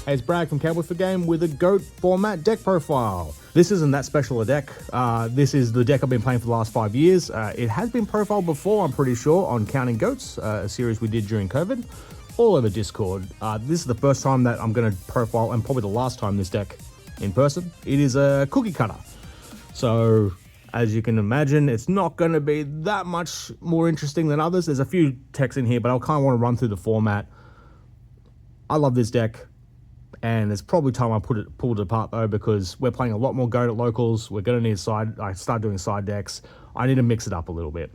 Hey, it's Brad from Cowboy for Game with a GOAT format deck profile. This isn't that special a deck. This is the deck I've been playing for the last 5 years. It has been profiled before, I'm pretty sure, on Counting Goats, a series we did during COVID, all over Discord. This is the first time that I'm going to profile, and probably the last time, this deck in person. It is a cookie cutter. So, as you can imagine, it's not going to be that much more interesting than others. There's a few techs in here, but I kind of want to run through the format. I love this deck. And it's probably time I pulled it apart though, because we're playing a lot more GOAT at locals. We're going to need start doing side decks. I need to mix it up a little bit.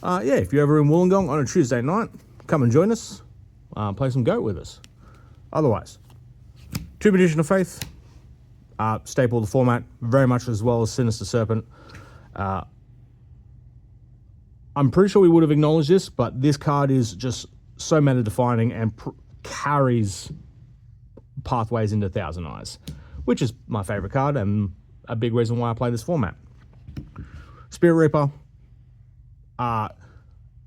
Yeah, if you're ever in Wollongong on a Tuesday night, come and join us. Play some GOAT with us. Otherwise, Two Magician of Faith, staple of the format, very much as well as Sinister Serpent. I'm pretty sure we would have acknowledged this, but this card is just so meta defining and carries pathways into Thousand Eyes, which is my favorite card and a big reason why I play this format. Spirit Reaper,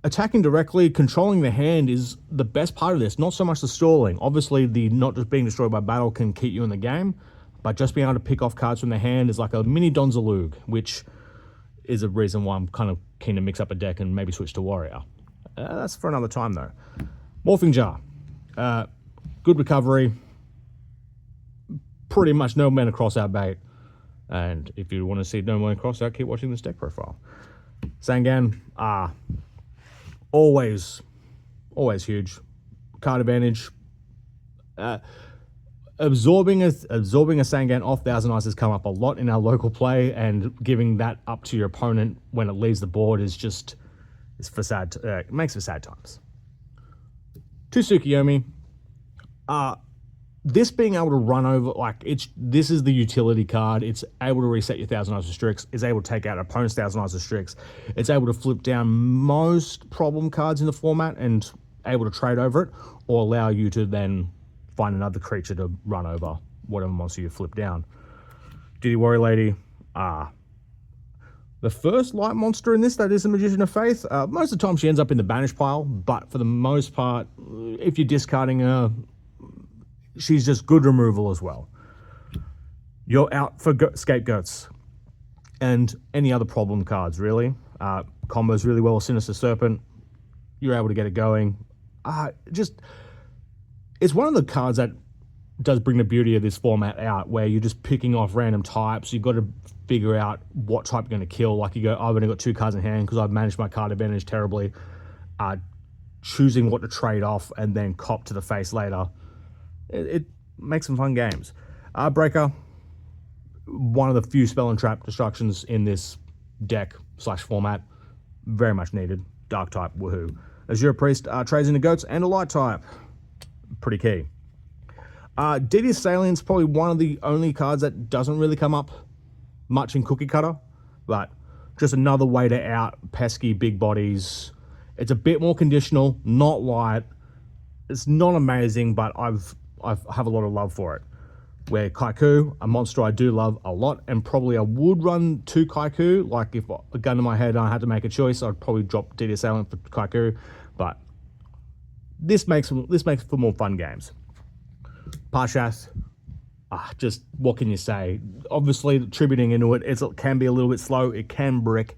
attacking directly, controlling the hand is the best part of this, not so much the stalling. Obviously, the not just being destroyed by battle can keep you in the game, but just being able to pick off cards from the hand is like a mini Donzalug, which is a reason why I'm kind of keen to mix up a deck and maybe switch to Warrior. That's for another time though. Morphing Jar, good recovery, pretty much no mana crossout bait, and if you want to see no mana crossout, keep watching this deck profile. Sangan, always huge. Card advantage. Absorbing a Sangan off Thousand Eyes has come up a lot in our local play, and giving that up to your opponent when it leaves the board is just, it makes for sad times. Two Tsukiyomi. This being able to run over, this is the utility card. It's able to reset your Thousand Eyes of Strix. It's able to take out opponent's Thousand Eyes of Strix. It's able to flip down most problem cards in the format and able to trade over it, or allow you to then find another creature to run over whatever monster you flip down. Duty Warrior Lady. The first light monster in this that is a Magician of Faith. Most of the time she ends up in the banish pile, but for the most part, if you're discarding her, she's just good removal as well. You're out for scapegoats and any other problem cards, really. Combos really well with Sinister Serpent. You're able to get it going. It's one of the cards that does bring the beauty of this format out, where you're just picking off random types. You've got to figure out what type you're going to kill. Like you go, I've only got 2 cards in hand because I've managed my card advantage terribly. Choosing what to trade off and then cop to the face later. It makes some fun games. Breaker, one of the few spell and trap destructions in this deck / format. Very much needed. Dark type, woohoo. Azure Priest trades into goats and a light type. Pretty key. Devious Salient's probably one of the only cards that doesn't really come up much in Cookie Cutter, but just another way to out pesky big bodies. It's a bit more conditional, not light. It's not amazing, but I have a lot of love for it. Where Kaiku, a monster I do love a lot, and probably I would run 2 Kaiku. Like if a gun to my head and I had to make a choice, I'd probably drop Devious Salient for Kaiku. But this makes for more fun games. Parshath, just what can you say? Obviously, tributing into it, it can be a little bit slow. It can brick,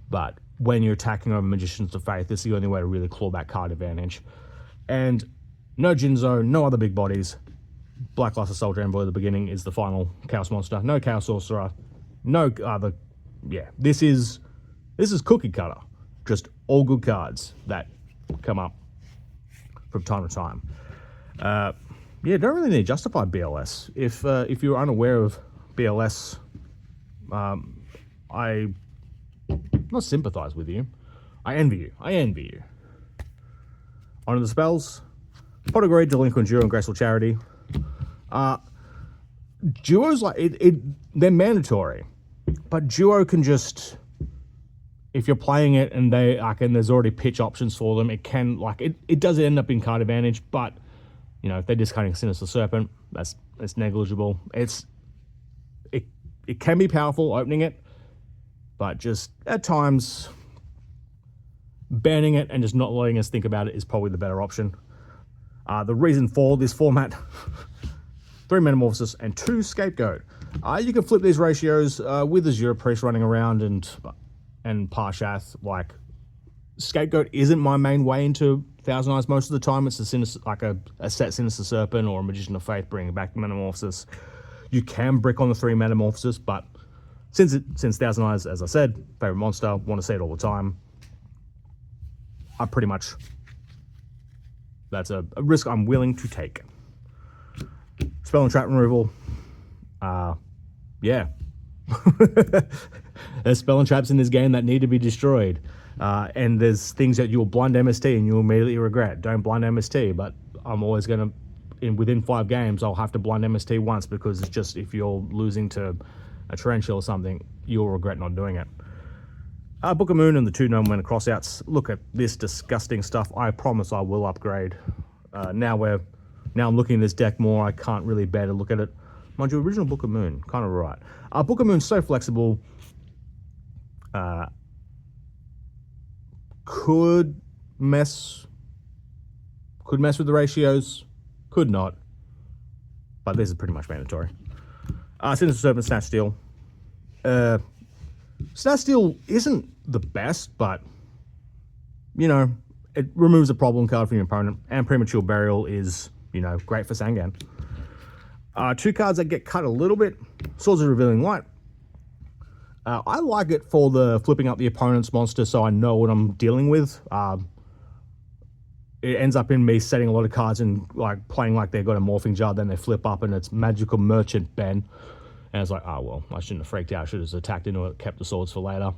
but when you're attacking over Magicians of Faith, this is the only way to really claw back card advantage. And no Jinzo, no other big bodies. Blackluster Soldier Envoy at the beginning is the final Chaos Monster. No Chaos Sorcerer. No other. Yeah, this is Cookie Cutter. Just all good cards that come up from time to time. Yeah, don't really need to justify BLS. If you're unaware of BLS, I not sympathize with you. I envy you. On to the spells. Pot of Greed, Delinquent Duo, and Graceful Charity. Duos, they're mandatory, but Duo can just, if you're playing it and and there's already pitch options for them, it can, it does end up in card advantage, but if they're discarding Sinister Serpent, that's negligible. It can be powerful opening it, but just at times banning it and just not letting us think about it is probably the better option. The reason for this format, 3 Metamorphosis and 2 Scapegoat. You can flip these ratios with Azure Priest running around and Parshath. Like, Scapegoat isn't my main way into Thousand Eyes most of the time. It's a set Sinister Serpent or a Magician of Faith bringing back Metamorphosis. You can brick on the 3 Metamorphosis, but since Thousand Eyes, as I said, favorite monster, want to see it all the time, that's a risk I'm willing to take. Spell and trap removal. Yeah. There's spell and traps in this game that need to be destroyed. And there's things that you'll blind MST and you'll immediately regret. Don't blind MST, but I'm always going to, within 5 games, I'll have to blind MST once, because it's just, if you're losing to a torrential or something, you'll regret not doing it. Book of Moon and the 2 No Mana crossouts. Look at this disgusting stuff. I promise I will upgrade. Now I'm looking at this deck more. I can't really bear to look at it. Mind you, original Book of Moon, kind of right. Book of Moon's so flexible. Could mess with the ratios, could not. But this is pretty much mandatory. Sinister Serpent, Snatch Steal. Snatch Steal isn't the best, but, you know, it removes a problem card from your opponent, and Premature Burial is, you know, great for Sangan. 2 cards that get cut a little bit. Swords of Revealing Light. I like it for the flipping up the opponent's monster so I know what I'm dealing with. It ends up in me setting a lot of cards and like playing like they've got a Morphing Jar, then they flip up and it's Magical Merchant Ben. And it's like, oh, well, I shouldn't have freaked out. I should have just attacked into it, kept the swords for later.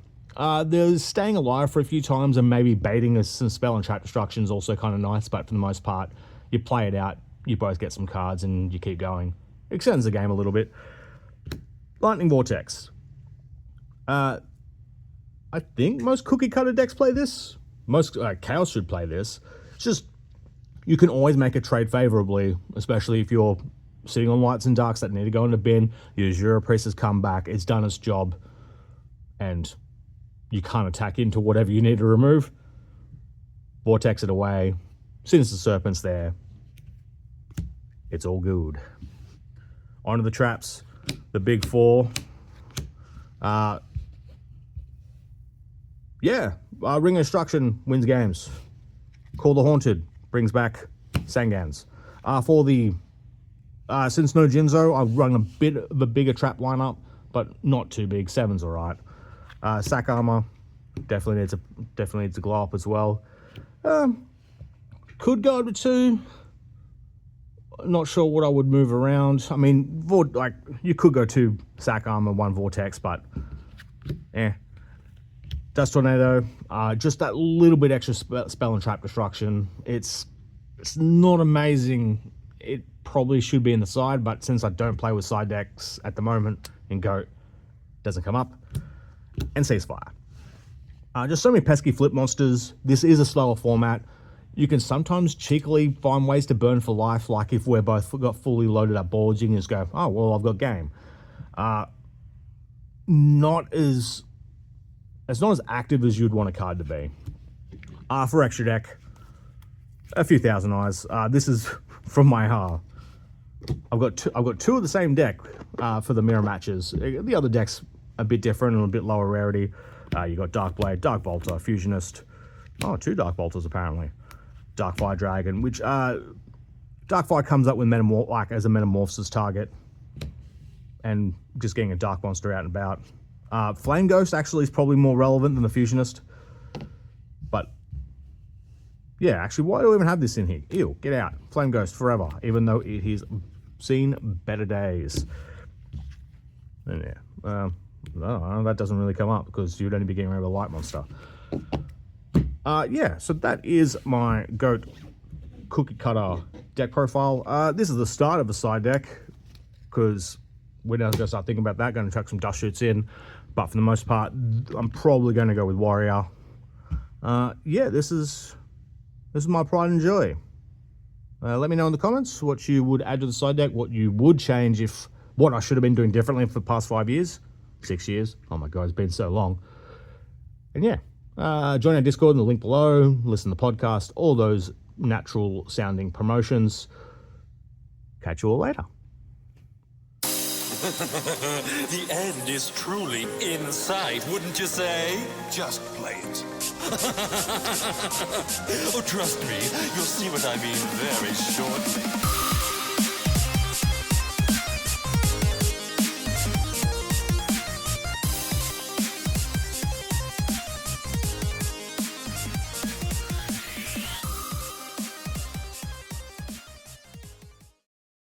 There's staying alive for a few times and maybe baiting some spell and trap destruction is also kind of nice, but for the most part, you play it out, you both get some cards and you keep going. It extends the game a little bit. Lightning Vortex. I think most cookie cutter decks play this. Most Chaos should play this. It's just, you can always make a trade favorably, especially if you're sitting on Lights and Darks that need to go in the bin. Your Azure Priest has come back, it's done its job, and you can't attack into whatever you need to remove. Vortex it away. Sinister Serpent's there. It's all good. Onto the traps. The big 4. Ring of Destruction wins games. Call the Haunted brings back Sangans. For the since no Jinzo, I've run a bit of a bigger trap lineup, but not too big. 7's alright. Sack Armor definitely needs to glow up as well. Could go to 2. Not sure what I would move around. I mean, you could go 2 Sack Armor, 1 Vortex, but Dust Tornado, just that little bit extra spell and trap destruction. It's not amazing. It probably should be in the side, but since I don't play with side decks at the moment in GOAT, doesn't come up. And Ceasefire. Just so many pesky flip monsters. This is a slower format. You can sometimes cheekily find ways to burn for life, like if we're both got fully loaded up boards, you can just go, oh, well, I've got game. It's not as active as you'd want a card to be. For extra deck, a few Thousand Eyes. This is from my I've got two of the same deck for the mirror matches. The other deck's a bit different and a bit lower rarity. You got Darkblade, Dark Bolter, Fusionist. Oh, 2 Dark Bolters apparently. Darkfire Dragon, which Darkfire comes up with as a Metamorphosis target, and just getting a Dark Monster out and about. Flame Ghost actually is probably more relevant than the Fusionist, but yeah, actually, why do we even have this in here? Ew, get out. Flame Ghost forever, even though it has seen better days. And yeah, no, that doesn't really come up because you'd only be getting rid of a Light Monster. Yeah, so that is my GOAT cookie cutter deck profile. This is the start of a side deck, because we're now going to start thinking about that, going to chuck some Dust Shoots in, but for the most part, I'm probably going to go with Warrior. Yeah, this is my pride and joy. Let me know in the comments what you would add to the side deck, what you would change, what I should have been doing differently for the past 5 years, 6 years. Oh my God, it's been so long. And yeah. Join our Discord in the link below, listen to the podcast, all those natural sounding promotions. Catch you all later. The end is truly in sight, wouldn't you say? Just play it. Oh, trust me, you'll see what I mean very shortly.